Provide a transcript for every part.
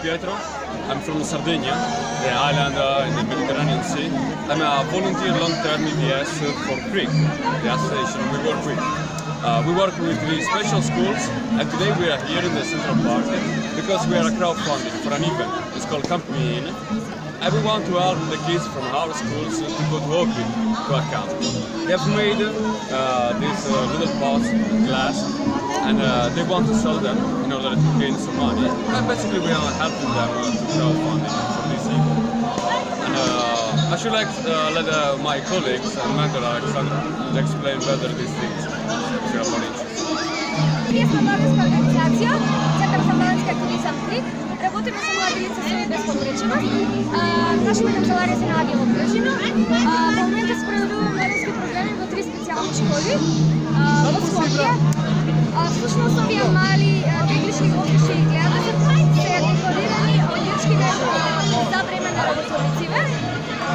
Pietro. I'm from Sardinia, the island in the Mediterranean Sea. I'm a volunteer long-term EDS for CRIC, the association we work with. We work with three special schools, and today we are here in the Central Park because we are a crowdfunding for an event. It's called Camp Me In, and we want to help the kids from our schools to go to Ohrid to a camp. They have made these little pots, glass, and they want to sell them in order to gain some money. And basically we are helping them to crowdfunding for this event. And I should like let my colleagues and mentor Alexander explain better these things. Ние сме българска организация, Център за младежки активизъм КРИК. Работиме за млади лица с безпомощност. Нашата канцелария се налади в Кръжино. В момента споделяме младежки програми в три специални школи в Скопие. Всъщност овие мали теглични групи и гледат се декларирани младежки за време на работниците.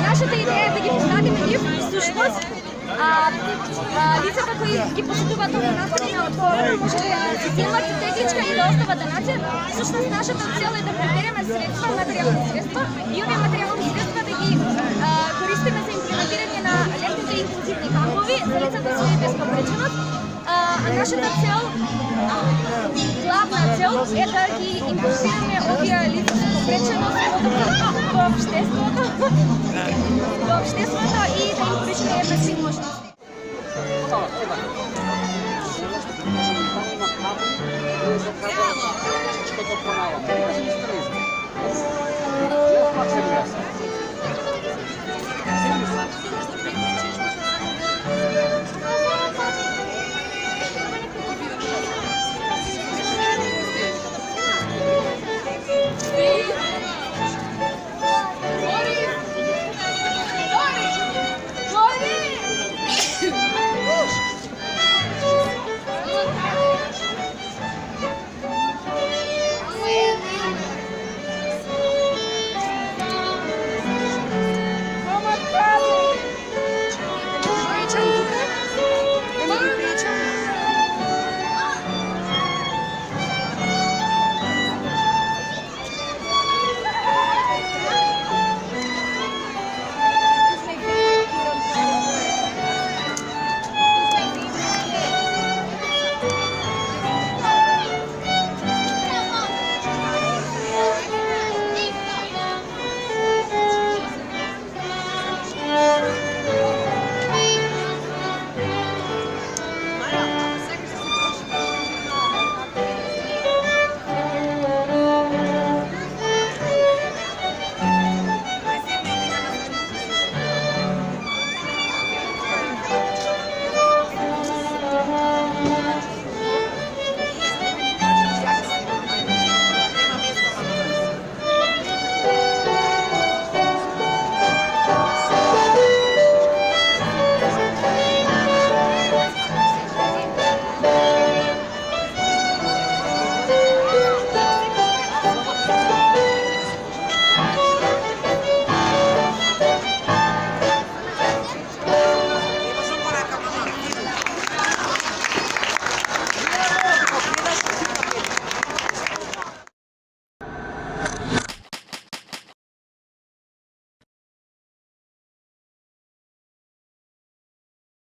Нашата идея е да ги поставим и всъщност лицата, кои ги посетуват оваа настанина отворено, може да си снимат тегличка и да остават да начин. Всъщност нашата цел е да прибереме средства, материални средства и овие материални средства да ги користиме за имплементирање на летните инклузивни кампови за лицата со безпомощност. Нашата цел, главна цел е да ги инклюзираме овие лица со попреченост во општеството.